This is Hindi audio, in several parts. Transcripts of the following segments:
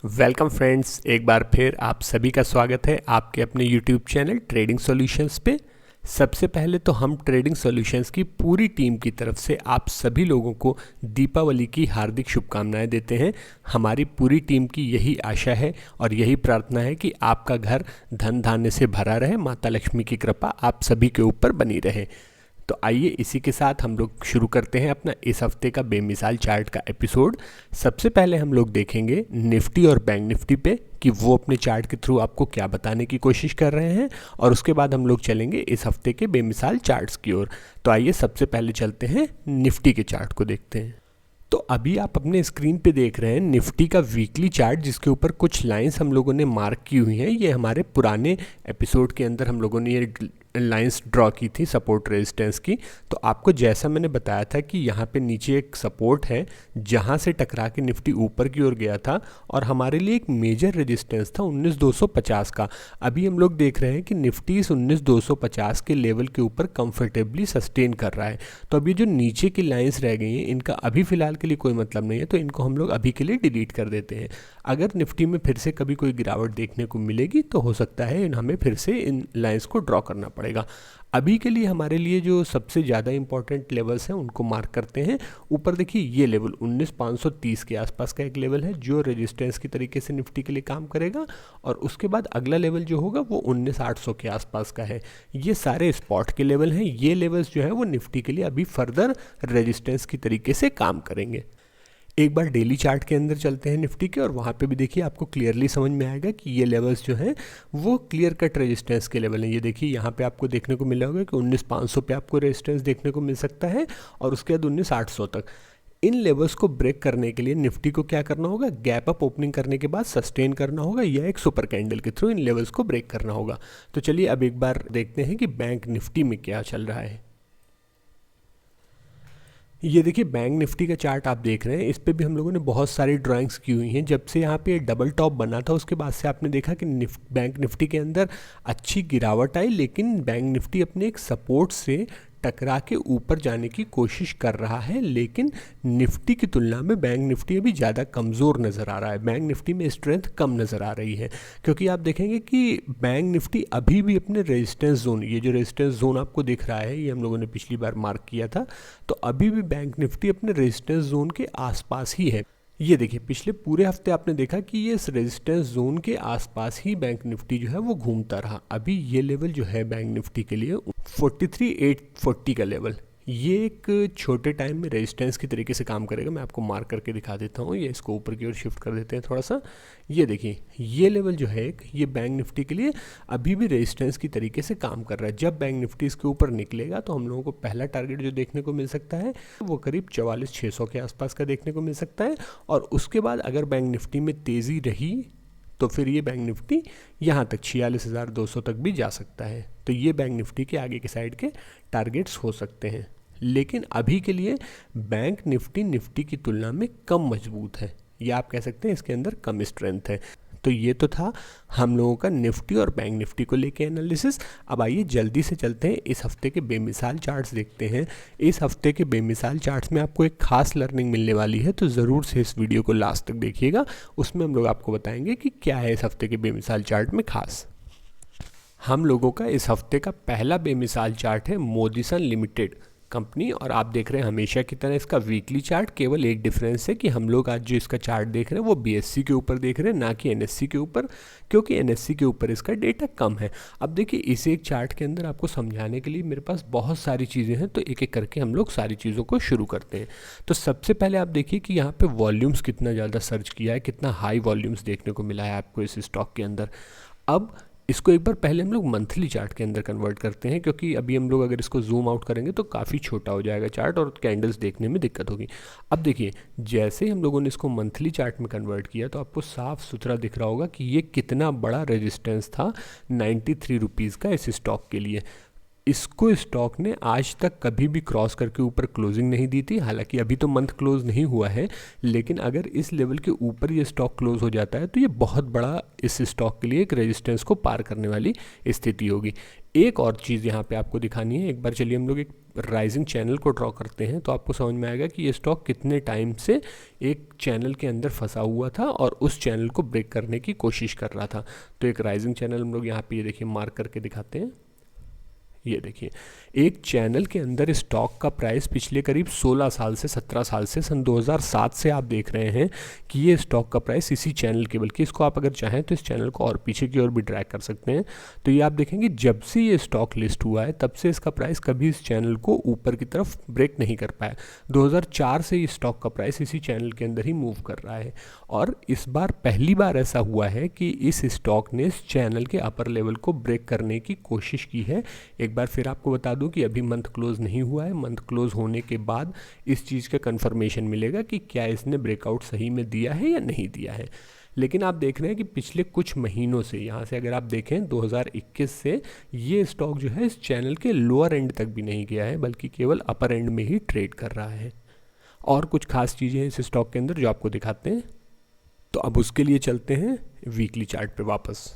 वेलकम फ्रेंड्स, एक बार फिर आप सभी का स्वागत है आपके अपने यूट्यूब चैनल ट्रेडिंग सॉल्यूशंस पे। सबसे पहले तो हम ट्रेडिंग सॉल्यूशंस की पूरी टीम की तरफ से आप सभी लोगों को दीपावली की हार्दिक शुभकामनाएं देते हैं। हमारी पूरी टीम की यही आशा है और यही प्रार्थना है कि आपका घर धन धान्य से भरा रहे, माता लक्ष्मी की कृपा आप सभी के ऊपर बनी रहे। तो आइए इसी के साथ हम लोग शुरू करते हैं अपना इस हफ्ते का बेमिसाल चार्ट का एपिसोड। सबसे पहले हम लोग देखेंगे निफ्टी और बैंक निफ्टी पे कि वो अपने चार्ट के थ्रू आपको क्या बताने की कोशिश कर रहे हैं, और उसके बाद हम लोग चलेंगे इस हफ्ते के बेमिसाल चार्ट्स की ओर। तो आइए सबसे पहले चलते हैं निफ्टी के चार्ट को देखते हैं। तो अभी आप अपने स्क्रीन पे देख रहे हैं निफ्टी का वीकली चार्ट, जिसके ऊपर कुछ लाइंस हम लोगों ने मार्क की हुई हैं। ये हमारे पुराने एपिसोड के अंदर हम लोगों ने ये लाइंस ड्रॉ की थी सपोर्ट रेजिस्टेंस की। तो आपको जैसा मैंने बताया था कि यहाँ पे नीचे एक सपोर्ट है जहाँ से टकरा के निफ्टी ऊपर की ओर गया था, और हमारे लिए एक मेजर रेजिस्टेंस था 19,250 का। अभी हम लोग देख रहे हैं कि निफ्टी इस 19,250 के लेवल के ऊपर कंफर्टेबली सस्टेन कर रहा है। तो अभी जो नीचे की लाइंस रह गई हैं इनका अभी फ़िलहाल के लिए कोई मतलब नहीं है, तो इनको हम लोग अभी के लिए डिलीट कर देते हैं। अगर निफ्टी में फिर से कभी कोई गिरावट देखने को मिलेगी तो हो सकता है हमें फिर से इन लाइंस को ड्रॉ करना पड़ेगा। अभी के लिए हमारे लिए जो सबसे ज़्यादा इंपॉर्टेंट लेवल्स हैं उनको मार्क करते हैं। ऊपर देखिए ये लेवल 19,530 के आसपास का एक लेवल है जो रेजिस्टेंस की तरीके से निफ्टी के लिए काम करेगा, और उसके बाद अगला लेवल जो होगा वो 19,800 के आसपास का है। ये सारे स्पॉट के लेवल हैं। ये लेवल्स जो है वो निफ्टी के लिए अभी फर्दर रेजिस्टेंस की तरीके से काम करेंगे। एक बार डेली चार्ट के अंदर चलते हैं निफ्टी के, और वहाँ पे भी देखिए आपको क्लियरली समझ में आएगा कि ये लेवल्स जो हैं वो क्लियर कट रेजिस्टेंस के लेवल हैं। ये देखिए यहाँ पे आपको देखने को मिल रहा होगा कि 19,500 पे आपको रेजिस्टेंस देखने को मिल सकता है, और उसके बाद 19,800 तक। इन लेवल्स को ब्रेक करने के लिए निफ्टी को क्या करना होगा? गैप अप ओपनिंग करने के बाद सस्टेन करना होगा, या एक सुपर कैंडल के थ्रू इन लेवल्स को ब्रेक करना होगा। तो चलिए अब एक बार देखते हैं कि बैंक निफ्टी में क्या चल रहा है। ये देखिए बैंक निफ्टी का चार्ट आप देख रहे हैं, इस पे भी हम लोगों ने बहुत सारी ड्राइंग्स की हुई हैं। जब से यहाँ पे डबल टॉप बना था उसके बाद से आपने देखा कि बैंक निफ्टी के अंदर अच्छी गिरावट आई, लेकिन बैंक निफ्टी अपने एक सपोर्ट से टकरा के ऊपर जाने की कोशिश कर रहा है। लेकिन निफ्टी की तुलना में बैंक निफ्टी अभी ज़्यादा कमज़ोर नज़र आ रहा है। बैंक निफ्टी में स्ट्रेंथ कम नज़र आ रही है, क्योंकि आप देखेंगे कि बैंक निफ्टी अभी भी अपने रेजिस्टेंस जोन, ये जो रेजिस्टेंस जोन आपको दिख रहा है ये हम लोगों ने पिछली बार मार्क किया था, तो अभी भी बैंक निफ्टी अपने रेजिस्टेंस जोन के आसपास ही है। ये देखिए पिछले पूरे हफ्ते आपने देखा कि ये इस रेजिस्टेंस जोन के आसपास ही बैंक निफ्टी जो है वो घूमता रहा। अभी ये लेवल जो है बैंक निफ्टी के लिए 43,840 का लेवल, ये एक छोटे टाइम में रेजिस्टेंस की तरीके से काम करेगा। मैं आपको मार्क करके दिखा देता हूँ। ये इसको ऊपर की ओर शिफ्ट कर देते हैं थोड़ा सा। ये देखिए ये लेवल जो है ये बैंक निफ्टी के लिए अभी भी रेजिस्टेंस की तरीके से काम कर रहा है। जब बैंक निफ्टी इसके ऊपर निकलेगा तो हम लोगों को पहला टारगेट जो देखने को मिल सकता है वो करीब 44,600 के आसपास का देखने को मिल सकता है, और उसके बाद अगर बैंक निफ्टी में तेज़ी रही तो फिर ये बैंक निफ्टी यहाँ तक 46,200 तक भी जा सकता है। तो ये बैंक निफ्टी के आगे के साइड के टारगेट्स हो सकते हैं, लेकिन अभी के लिए बैंक निफ्टी निफ्टी की तुलना में कम मजबूत है, या आप कह सकते हैं इसके अंदर कम स्ट्रेंथ है। तो ये तो था हम लोगों का निफ्टी और बैंक निफ्टी को लेके एनालिसिस। अब आइए जल्दी से चलते हैं इस हफ्ते के बेमिसाल चार्ट्स देखते हैं। इस हफ्ते के बेमिसाल चार्ट्स में आपको एक खास लर्निंग मिलने वाली है, तो ज़रूर से इस वीडियो को लास्ट तक देखिएगा। उसमें हम लोग आपको बताएंगे कि क्या है इस हफ्ते के बेमिसाल चार्ट में खास। हम लोगों का इस हफ्ते का पहला बेमिसाल चार्ट है मोदीसन लिमिटेड कंपनी, और आप देख रहे हैं हमेशा की तरह इसका वीकली चार्ट। केवल एक डिफरेंस है कि हम लोग आज जो इसका चार्ट देख रहे हैं वो बीएससी के ऊपर देख रहे हैं, ना कि एनएससी के ऊपर, क्योंकि एनएससी के ऊपर इसका डेटा कम है। अब देखिए इस एक चार्ट के अंदर आपको समझाने के लिए मेरे पास बहुत सारी चीज़ें हैं, तो एक एक करके हम लोग सारी चीज़ों को शुरू करते हैं। तो सबसे पहले आप देखिए कि यहाँ पर वॉल्यूम्स कितना ज़्यादा सर्च किया है, कितना हाई वॉल्यूम्स देखने को मिला है आपको इस स्टॉक के अंदर। अब इसको एक बार पहले हम लोग मंथली चार्ट के अंदर कन्वर्ट करते हैं, क्योंकि अभी हम लोग अगर इसको जूम आउट करेंगे तो काफ़ी छोटा हो जाएगा चार्ट और कैंडल्स देखने में दिक्कत होगी। अब देखिए जैसे हम लोगों ने इसको मंथली चार्ट में कन्वर्ट किया तो आपको साफ सुथरा दिख रहा होगा कि ये कितना बड़ा रेजिस्टेंस था 93 रुपीज़ का इस स्टॉक के लिए। इसको स्टॉक ने आज तक कभी भी क्रॉस करके ऊपर क्लोजिंग नहीं दी थी। हालांकि अभी तो मंथ क्लोज नहीं हुआ है, लेकिन अगर इस लेवल के ऊपर ये स्टॉक क्लोज हो जाता है तो ये बहुत बड़ा इस स्टॉक के लिए एक रेजिस्टेंस को पार करने वाली स्थिति होगी। एक और चीज़ यहाँ पे आपको दिखानी है। एक बार चलिए हम लोग एक राइजिंग चैनल को ड्रॉ करते हैं तो आपको समझ में आएगा कि ये स्टॉक कितने टाइम से एक चैनल के अंदर फंसा हुआ था और उस चैनल को ब्रेक करने की कोशिश कर रहा था। तो एक राइजिंग चैनल हम लोग यहाँ पे ये देखिए मार्क करके दिखाते हैं। ये देखिए एक चैनल के अंदर स्टॉक का प्राइस पिछले करीब 16 साल से 17 साल से सन 2007 से आप देख रहे हैं कि ये स्टॉक का प्राइस इसी चैनल के, बल्कि इसको आप अगर चाहें तो इस चैनल को और पीछे की ओर भी ड्रैग कर सकते हैं। तो ये आप देखेंगे जब से ये स्टॉक लिस्ट हुआ है तब से इसका प्राइस कभी इस चैनल को ऊपर की तरफ ब्रेक नहीं कर पाया। 2004 से ये स्टॉक का प्राइस इसी चैनल के अंदर ही मूव कर रहा है और इस बार पहली बार ऐसा हुआ है कि इस स्टॉक ने इस चैनल के अपर लेवल को ब्रेक करने की कोशिश की है। एक बार फिर आपको बता दूं कि अभी मंथ क्लोज नहीं हुआ है। मंथ क्लोज होने के बाद इस चीज़ का कंफर्मेशन मिलेगा कि क्या इसने ब्रेकआउट सही में दिया है या नहीं दिया है। लेकिन आप देख रहे हैं कि पिछले कुछ महीनों से, यहाँ से अगर आप देखें 2021 से ये स्टॉक जो है इस चैनल के लोअर एंड तक भी नहीं गया है, बल्कि केवल अपर एंड में ही ट्रेड कर रहा है। और कुछ खास चीज़ें हैं इस स्टॉक के अंदर जो आपको दिखाते हैं। तो अब उसके लिए चलते हैं वीकली चार्ट पे वापस।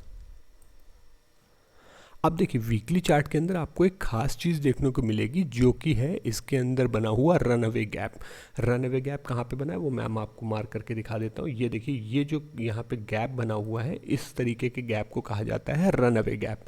अब देखिए वीकली चार्ट के अंदर आपको एक खास चीज़ देखने को मिलेगी जो कि है इसके अंदर बना हुआ run away gap. Run away gap कहाँ पे बना है वो मैं आपको मार्क करके दिखा देता हूँ। ये देखिए ये जो यहाँ पे गैप बना हुआ है इस तरीके के गैप को कहा जाता है रन अवे गैप।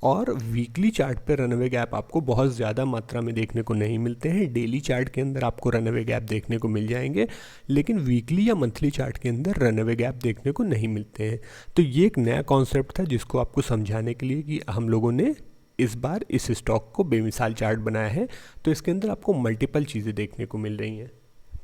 और वीकली चार्ट पे रनअवे गैप आपको बहुत ज़्यादा मात्रा में देखने को नहीं मिलते हैं। डेली चार्ट के अंदर आपको रनअवे गैप देखने को मिल जाएंगे, लेकिन वीकली या मंथली चार्ट के अंदर रनअवे गैप देखने को नहीं मिलते हैं। तो ये एक नया कॉन्सेप्ट था जिसको आपको समझाने के लिए कि हम लोगों ने इस बार इस स्टॉक को बेमिसाल चार्ट बनाया है। तो इसके अंदर आपको मल्टीपल चीज़ें देखने को मिल रही हैं।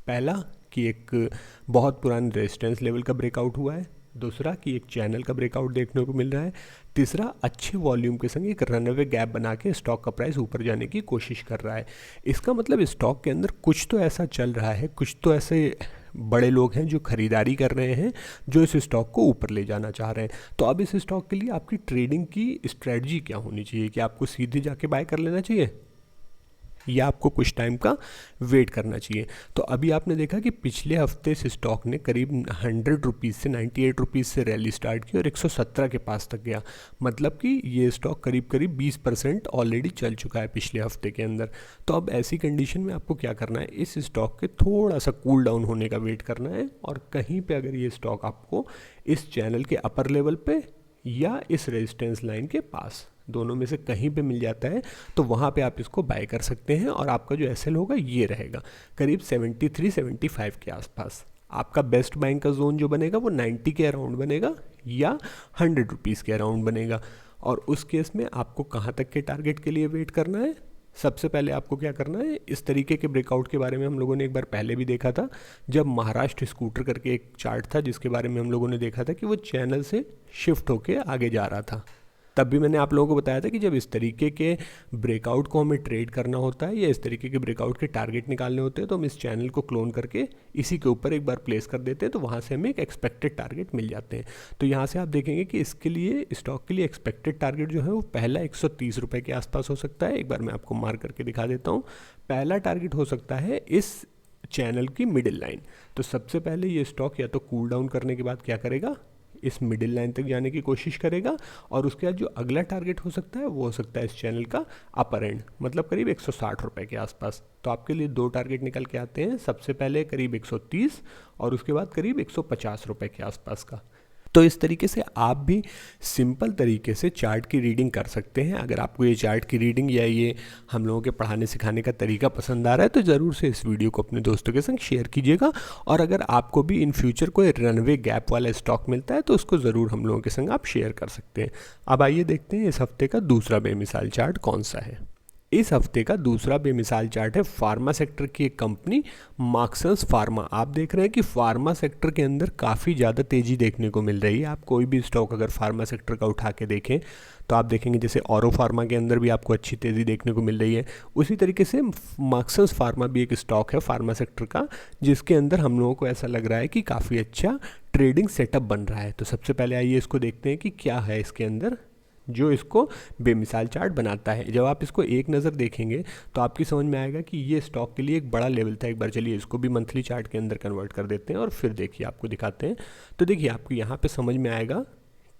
पहला कि एक बहुत पुराने रेजिस्टेंस लेवल का ब्रेकआउट हुआ है। दूसरा कि एक चैनल का ब्रेकआउट देखने को मिल रहा है। तीसरा अच्छे वॉल्यूम के संग एक रनअवे गैप बना के स्टॉक का प्राइस ऊपर जाने की कोशिश कर रहा है। इसका मतलब स्टॉक के अंदर कुछ तो ऐसा चल रहा है, कुछ तो ऐसे बड़े लोग हैं जो खरीदारी कर रहे हैं, जो इस स्टॉक को ऊपर ले जाना चाह रहे हैं। तो अब इस स्टॉक के लिए आपकी ट्रेडिंग की स्ट्रेटजी क्या होनी चाहिए? कि आपको सीधे जाके बाय कर लेना चाहिए या आपको कुछ टाइम का वेट करना चाहिए? तो अभी आपने देखा कि पिछले हफ्ते इस स्टॉक ने करीब 100 रुपीज़ से 98 रुपीज़ से रैली स्टार्ट की और 117 के पास तक गया। मतलब कि ये स्टॉक करीब करीब 20% ऑलरेडी चल चुका है पिछले हफ्ते के अंदर। तो अब ऐसी कंडीशन में आपको क्या करना है, इस स्टॉक के थोड़ा सा कूल डाउन होने का वेट करना है और कहीं पर अगर ये स्टॉक आपको इस चैनल के अपर लेवल पर या इस रेजिस्टेंस लाइन के पास, दोनों में से कहीं पे मिल जाता है तो वहाँ पे आप इसको बाय कर सकते हैं और आपका जो एसएल होगा ये रहेगा करीब 73-75 के आसपास। आपका बेस्ट बाइंग का जोन जो बनेगा वो 90 के अराउंड बनेगा या 100 रुपीज़ के अराउंड बनेगा। और उस केस में आपको कहाँ तक के टारगेट के लिए वेट करना है? सबसे पहले आपको क्या करना है, इस तरीके के ब्रेकआउट के बारे में हम लोगों ने एक बार पहले भी देखा था जब महाराष्ट्र स्कूटर करके एक चार्ट था जिसके बारे में हम लोगों ने देखा था कि वो चैनल से शिफ्ट होके आगे जा रहा था। तब भी मैंने आप लोगों को बताया था कि जब इस तरीके के ब्रेकआउट को हमें ट्रेड करना होता है या इस तरीके के ब्रेकआउट के टारगेट निकालने होते हैं तो हम इस चैनल को क्लोन करके इसी के ऊपर एक बार प्लेस कर देते हैं तो वहाँ से हमें एक एक्सपेक्टेड टारगेट मिल जाते हैं। तो यहाँ से आप देखेंगे कि इसके लिए स्टॉक के लिए एक्सपेक्टेड टारगेट जो है वो पहला 130 रुपये के आसपास हो सकता है। एक बार मैं आपको मार्क करके दिखा देता हूँ। पहला टारगेट हो सकता है इस चैनल की मिडिल लाइन। तो सबसे पहले ये स्टॉक या तो कूल डाउन करने के बाद क्या करेगा, इस मिडिल लाइन तक जाने की कोशिश करेगा और उसके बाद जो अगला टारगेट हो सकता है वो हो सकता है इस चैनल का अपर एंड, मतलब करीब 160 रुपये के आसपास। तो आपके लिए दो टारगेट निकल के आते हैं, सबसे पहले करीब 130 और उसके बाद करीब 150 रुपये के आसपास का। तो इस तरीके से आप भी सिंपल तरीके से चार्ट की रीडिंग कर सकते हैं। अगर आपको ये चार्ट की रीडिंग या ये हम लोगों के पढ़ाने सिखाने का तरीका पसंद आ रहा है तो ज़रूर से इस वीडियो को अपने दोस्तों के संग शेयर कीजिएगा। और अगर आपको भी इन फ्यूचर कोई रनवे गैप वाला स्टॉक मिलता है तो उसको ज़रूर हम लोगों के संग आप शेयर कर सकते हैं। अब आइए देखते हैं इस हफ्ते का दूसरा बेमिसाल चार्ट कौन सा है। इस हफ्ते का दूसरा बेमिसाल चार्ट है फार्मा सेक्टर की एक कंपनी मार्क्संस फार्मा। आप देख रहे हैं कि फार्मा सेक्टर के अंदर काफ़ी ज़्यादा तेज़ी देखने को मिल रही है। आप कोई भी स्टॉक अगर फार्मा सेक्टर का उठा के देखें तो आप देखेंगे जैसे ऑरो फार्मा के अंदर भी आपको अच्छी तेज़ी देखने को मिल रही है, उसी तरीके से मार्क्संस फार्मा भी एक स्टॉक है फार्मा सेक्टर का जिसके अंदर हम लोगों को ऐसा लग रहा है कि काफ़ी अच्छा ट्रेडिंग सेटअप बन रहा है। तो सबसे पहले आइए इसको देखते हैं कि क्या है इसके अंदर जो इसको बेमिसाल चार्ट बनाता है। जब आप इसको एक नज़र देखेंगे तो आपकी समझ में आएगा कि ये स्टॉक के लिए एक बड़ा लेवल था। एक बार चलिए इसको भी मंथली चार्ट के अंदर कन्वर्ट कर देते हैं और फिर देखिए आपको दिखाते हैं। तो देखिए आपको यहाँ पे समझ में आएगा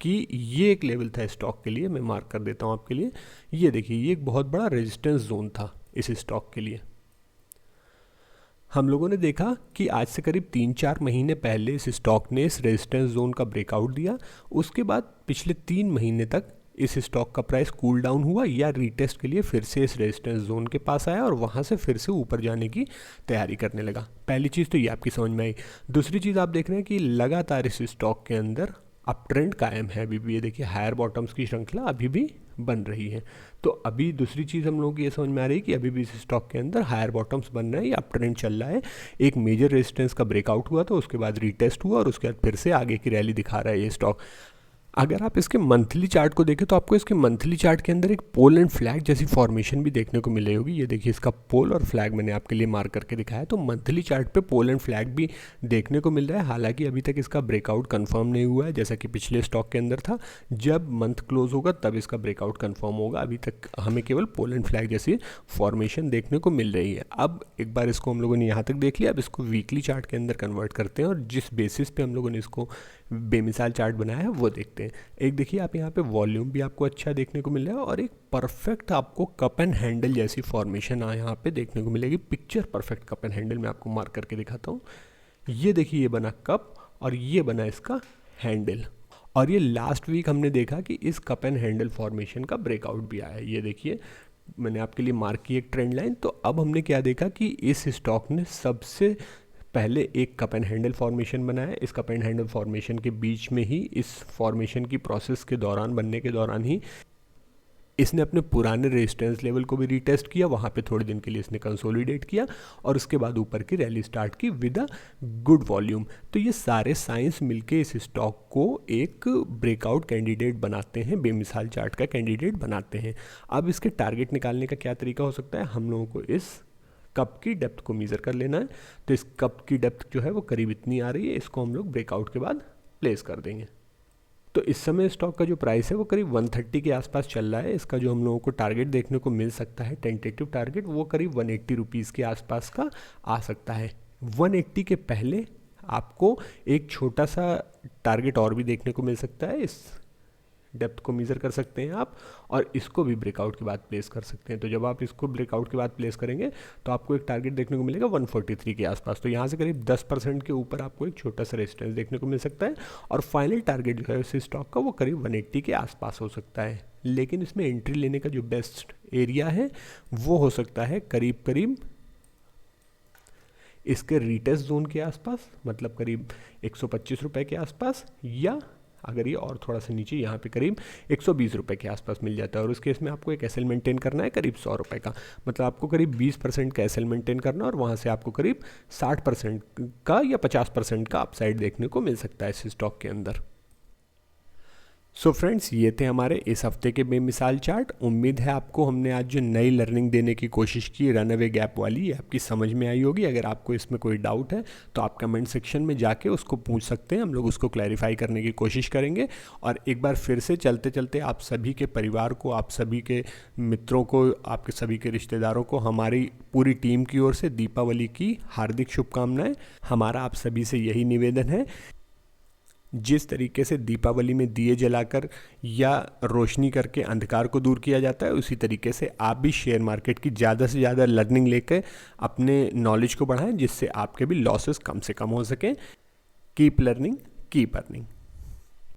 कि ये एक लेवल था स्टॉक के लिए। मैं मार्क कर देता हूँ आपके लिए। ये देखिए ये एक बहुत बड़ा रेजिस्टेंस जोन था इस स्टॉक के लिए। हम लोगों ने देखा कि आज से करीब 3-4 महीने पहले इस स्टॉक ने इस रेजिस्टेंस जोन का ब्रेकआउट दिया। उसके बाद पिछले 3 महीने तक इस स्टॉक का प्राइस कूल डाउन हुआ या रीटेस्ट के लिए फिर से इस रेजिस्टेंस जोन के पास आया और वहाँ से फिर से ऊपर जाने की तैयारी करने लगा। पहली चीज़ तो ये आपकी समझ में आई। दूसरी चीज़ आप देख रहे हैं कि लगातार इस स्टॉक के अंदर अप ट्रेंड कायम है अभी भी। ये देखिए हायर बॉटम्स की श्रृंखला अभी भी बन रही है। तो अभी दूसरी चीज़ हम लोगों की ये समझ में आ रही है कि अभी भी इस स्टॉक के अंदर हायर बॉटम्स बन रहे हैं या अप ट्रेंड चल रहा है। एक मेजर रेजिस्टेंस का ब्रेकआउट हुआ तो उसके बाद रीटेस्ट हुआ और उसके बाद फिर से आगे की रैली दिखा रहा है ये स्टॉक। अगर आप इसके मंथली चार्ट को देखें तो आपको इसके मंथली चार्ट के अंदर एक पोल एंड फ्लैग जैसी फॉर्मेशन भी देखने को मिल रही होगी। ये देखिए इसका पोल और फ्लैग मैंने आपके लिए मार्क करके दिखाया है। तो मंथली चार्ट पे पोल एंड फ्लैग भी देखने को मिल रहा है। हालांकि अभी तक इसका ब्रेकआउट कंफर्म नहीं हुआ है, जैसा कि पिछले स्टॉक के अंदर था। जब मंथ क्लोज होगा तब इसका ब्रेकआउट कंफर्म होगा। अभी तक हमें केवल पोल एंड फ्लैग जैसी फॉर्मेशन देखने को मिल रही है। अब एक बार इसको हम लोगों ने यहाँ तक देख लिया, अब इसको वीकली चार्ट के अंदर कन्वर्ट करते हैं और जिस बेसिस पे हम लोगों ने इसको बेमिसाल चार्ट बनाया है वो देखते हैं। एक देखिए आप यहाँ पे वॉल्यूम भी आपको अच्छा देखने को मिल रहा है और एक परफेक्ट आपको कप एंड हैंडल जैसी फॉर्मेशन यहाँ पे देखने को मिलेगी। Picture perfect cup and handle मैं आपको मार्क करके दिखाता हूँ। ये देखिए ये बना कप और ये बना इसका हैंडल। और ये लास्ट वीक हमने देखा कि इस कप एंड हैंडल फॉर्मेशन का ब्रेकआउट भी आया है। ये देखिए मैंने आपके लिए मार्क की एक ट्रेंड लाइन। तो अब हमने क्या देखा कि इस स्टॉक ने सबसे पहले एक कप एंड हैंडल फॉर्मेशन बनाया। इस कप एंड हैंडल फॉर्मेशन के बीच में ही इस फॉर्मेशन की प्रोसेस के दौरान बनने के दौरान ही इसने अपने पुराने रेजिस्टेंस लेवल को भी रीटेस्ट किया। वहाँ पे थोड़े दिन के लिए इसने कंसोलिडेट किया और उसके बाद ऊपर की रैली स्टार्ट की विद अ गुड वॉल्यूम। तो ये सारे साइंस मिलके इस स्टॉक को एक ब्रेकआउट कैंडिडेट बनाते हैं, बेमिसाल चार्ट का कैंडिडेट बनाते हैं। अब इसके टारगेट निकालने का क्या तरीका हो सकता है? हम लोगों को इस कप की डेप्थ को मेज़र कर लेना है। तो इस कप की डेप्थ जो है वो करीब इतनी आ रही है, इसको हम लोग ब्रेकआउट के बाद प्लेस कर देंगे। तो इस समय स्टॉक का जो प्राइस है वो करीब 130 के आसपास चल रहा है। इसका जो हम लोगों को टारगेट देखने को मिल सकता है, टेंटेटिव टारगेट, वो करीब 180 रुपीज़ के आसपास का आ सकता है। 180 के पहले आपको एक छोटा सा टारगेट और भी देखने को मिल सकता है। इस डेप्थ को मेज़र कर सकते हैं आप और इसको भी ब्रेकआउट के बाद प्लेस कर सकते हैं। तो जब आप इसको ब्रेकआउट के बाद प्लेस करेंगे तो आपको एक टारगेट देखने को मिलेगा 143 के आसपास। तो यहाँ से करीब 10% के ऊपर आपको एक छोटा सा रेजिस्टेंस देखने को मिल सकता है और फाइनल टारगेट जो है इस स्टॉक का वो करीब 180 के आसपास हो सकता है। लेकिन इसमें एंट्री लेने का जो बेस्ट एरिया है वो हो सकता है करीब करीब इसके रीटेस्ट जोन के आसपास, मतलब करीब 125 रुपये के आसपास, या अगर ये और थोड़ा सा नीचे यहाँ पे करीब 120 रुपये के आसपास मिल जाता है। और उस केस में आपको एक एसएल मेंटेन करना है करीब 100 रुपये का, मतलब आपको करीब 20% का एसएल मेंटेन करना है और वहाँ से आपको करीब 60% का या 50% का अपसाइड देखने को मिल सकता है इस स्टॉक के अंदर। सो फ्रेंड्स, ये थे हमारे इस हफ्ते के बेमिसाल चार्ट। उम्मीद है आपको हमने आज जो नई लर्निंग देने की कोशिश की रन अवे गैप वाली, ये आपकी समझ में आई होगी। अगर आपको इसमें कोई डाउट है तो आप कमेंट सेक्शन में जाके उसको पूछ सकते हैं, हम लोग उसको क्लैरिफाई करने की कोशिश करेंगे। और एक बार फिर से चलते चलते आप सभी के परिवार को, आप सभी के मित्रों को, आपके सभी के रिश्तेदारों को हमारी पूरी टीम की ओर से दीपावली की हार्दिक शुभकामनाएं। हमारा आप सभी से यही निवेदन है, जिस तरीके से दीपावली में दिए जलाकर या रोशनी करके अंधकार को दूर किया जाता है, उसी तरीके से आप भी शेयर मार्केट की ज़्यादा से ज़्यादा लर्निंग लेकर अपने नॉलेज को बढ़ाएं, जिससे आपके भी लॉसेस कम से कम हो सकें। Keep learning, keep earning.